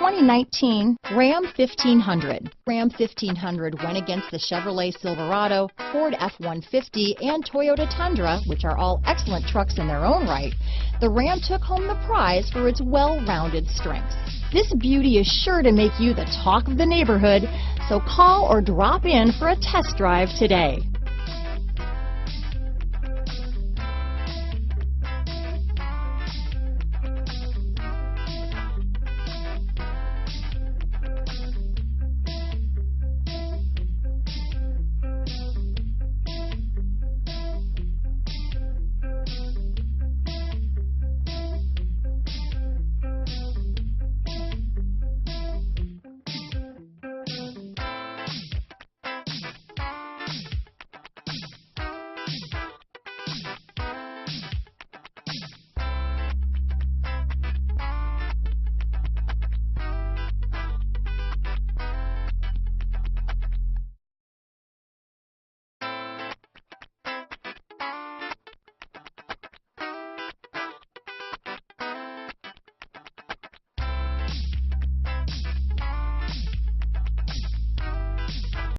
2019 Ram 1500. Ram 1500 went against the Chevrolet Silverado, Ford F-150, and Toyota Tundra, which are all excellent trucks in their own right. The Ram took home the prize for its well-rounded strengths. This beauty is sure to make you the talk of the neighborhood, so call or drop in for a test drive today.